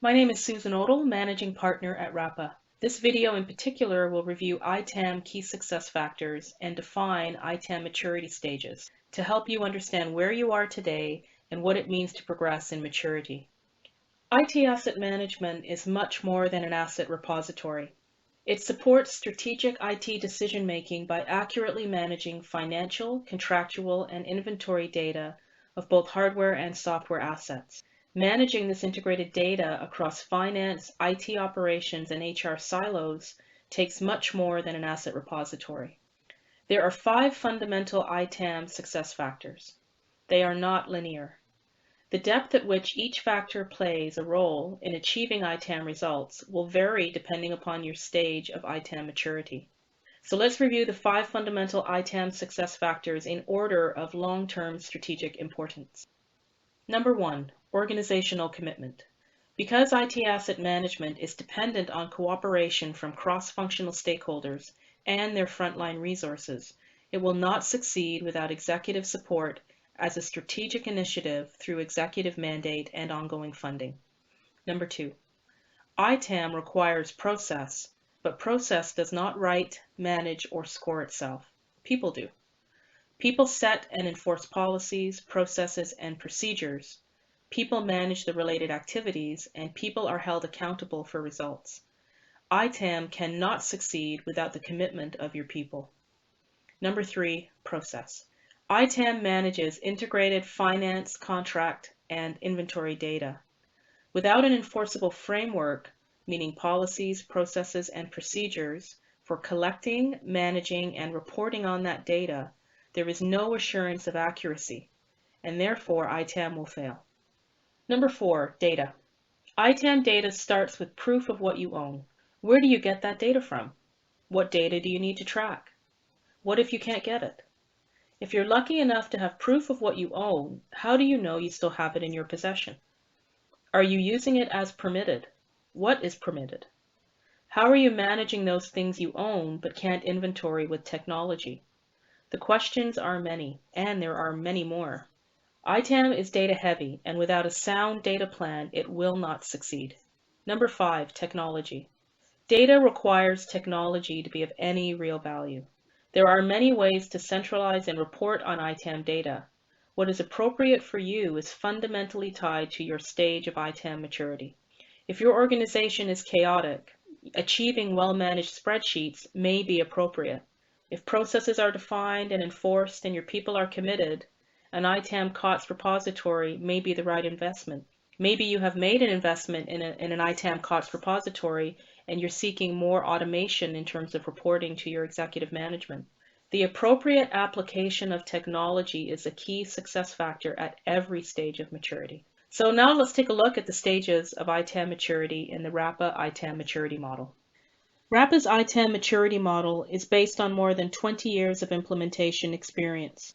My name is Susan Odell, Managing Partner at RAPA. This video in particular will review ITAM key success factors and define ITAM maturity stages to help you understand where you are today and what it means to progress in maturity. IT asset management is much more than an asset repository. It supports strategic IT decision-making by accurately managing financial, contractual, and inventory data of both hardware and software assets. Managing this integrated data across finance, IT operations, and HR silos takes much more than an asset repository. There are 5 fundamental ITAM success factors. They are not linear. The depth at which each factor plays a role in achieving ITAM results will vary depending upon your stage of ITAM maturity. So let's review the 5 fundamental ITAM success factors in order of long-term strategic importance. Number 1, organizational commitment. Because IT asset management is dependent on cooperation from cross-functional stakeholders and their frontline resources, it will not succeed without executive support as a strategic initiative through executive mandate and ongoing funding. Number 2, ITAM requires process, but process does not write, manage, or score itself. People do. People set and enforce policies, processes, and procedures. People manage the related activities, and people are held accountable for results. ITAM cannot succeed without the commitment of your people. Number 3, process. ITAM manages integrated finance, contract, and inventory data. Without an enforceable framework, meaning policies, processes, and procedures for collecting, managing, and reporting on that data, there is no assurance of accuracy, and therefore ITAM will fail. Number 4, data. ITAM data starts with proof of what you own. Where do you get that data from? What data do you need to track? What if you can't get it? If you're lucky enough to have proof of what you own, how do you know you still have it in your possession? Are you using it as permitted? What is permitted? How are you managing those things you own but can't inventory with technology? The questions are many, and there are many more. ITAM is data heavy, and without a sound data plan, it will not succeed. Number 5, technology. Data requires technology to be of any real value. There are many ways to centralize and report on ITAM data. What is appropriate for you is fundamentally tied to your stage of ITAM maturity. If your organization is chaotic, achieving well-managed spreadsheets may be appropriate. If processes are defined and enforced and your people are committed, an ITAM COTS repository may be the right investment. Maybe you have made an investment in an ITAM COTS repository and you're seeking more automation in terms of reporting to your executive management. The appropriate application of technology is a key success factor at every stage of maturity. So now let's take a look at the stages of ITAM maturity in the RAPA ITAM maturity model. RAPA's ITAM maturity model is based on more than 20 years of implementation experience.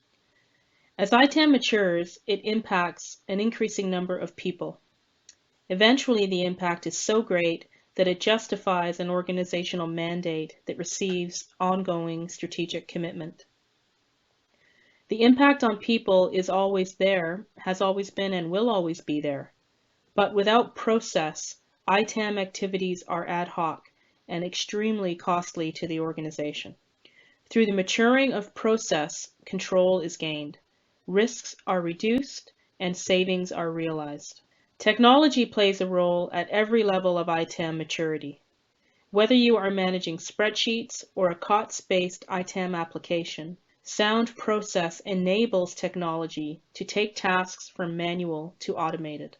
As ITAM matures, it impacts an increasing number of people. Eventually, the impact is so great that it justifies an organizational mandate that receives ongoing strategic commitment. The impact on people is always there, has always been, and will always be there. But without process, ITAM activities are ad hoc and extremely costly to the organization. Through the maturing of process, control is gained, risks are reduced, and savings are realized. Technology plays a role at every level of ITAM maturity. Whether you are managing spreadsheets or a COTS-based ITAM application, sound process enables technology to take tasks from manual to automated.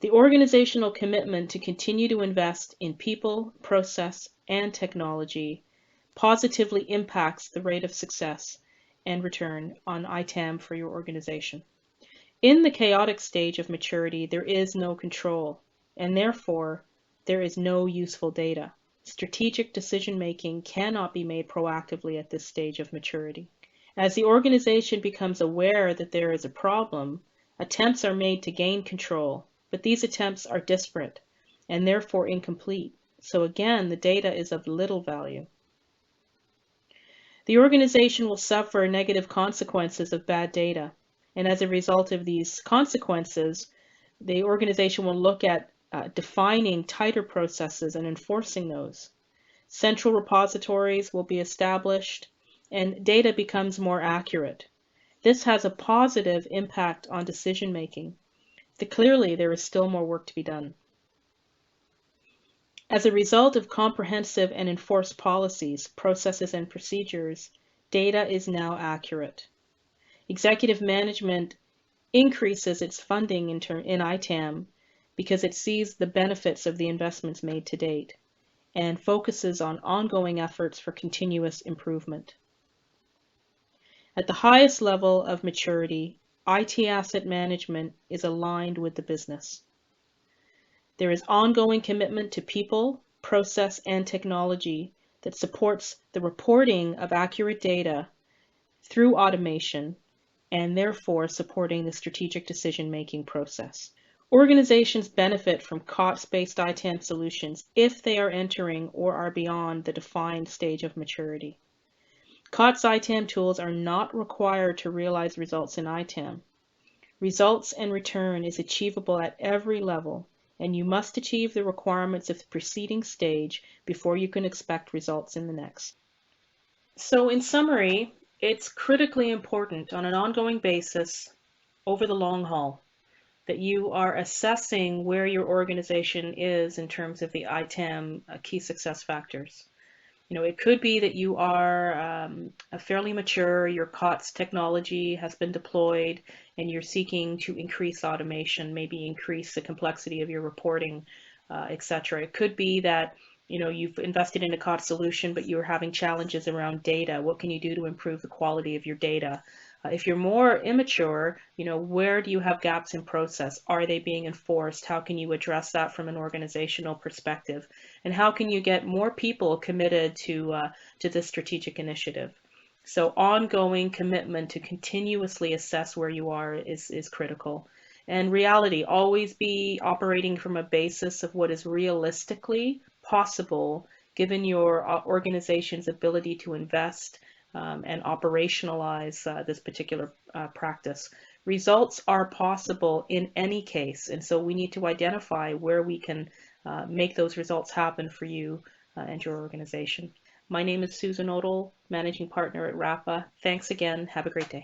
The organizational commitment to continue to invest in people, process, and technology positively impacts the rate of success and return on ITAM for your organization. In the chaotic stage of maturity, there is no control, and therefore, there is no useful data. Strategic decision-making cannot be made proactively at this stage of maturity. As the organization becomes aware that there is a problem, attempts are made to gain control, but these attempts are disparate and therefore incomplete. So again, the data is of little value. The organization will suffer negative consequences of bad data, and as a result of these consequences, the organization will look at defining tighter processes and enforcing those. Central repositories will be established, and data becomes more accurate. This has a positive impact on decision making. Clearly, there is still more work to be done. As a result of comprehensive and enforced policies, processes, and procedures, data is now accurate. Executive management increases its funding in ITAM because it sees the benefits of the investments made to date and focuses on ongoing efforts for continuous improvement. At the highest level of maturity, IT asset management is aligned with the business. There is ongoing commitment to people, process, and technology that supports the reporting of accurate data through automation and therefore supporting the strategic decision-making process. Organizations benefit from COTS-based ITAM solutions if they are entering or are beyond the defined stage of maturity. COTS ITAM tools are not required to realize results in ITAM. Results and return is achievable at every level, and you must achieve the requirements of the preceding stage before you can expect results in the next. So in summary, it's critically important on an ongoing basis over the long haul that you are assessing where your organization is in terms of the ITAM key success factors. It could be that you are fairly mature, your COTS technology has been deployed, and you're seeking to increase automation, maybe increase the complexity of your reporting, etc. It could be that you've invested in a COTS solution, but you're having challenges around data. What can you do to improve the quality of your data? If you're more immature, where do you have gaps in process? Are they being enforced? How can you address that from an organizational perspective? And how can you get more people committed to this strategic initiative? So ongoing commitment to continuously assess where you are is critical. And reality, always be operating from a basis of what is realistically possible given your organization's ability to invest and operationalize this particular practice. Results are possible in any case, and so we need to identify where we can make those results happen for you and your organization. My name is Susan Odell, Managing Partner at RAPA. Thanks again. Have a great day.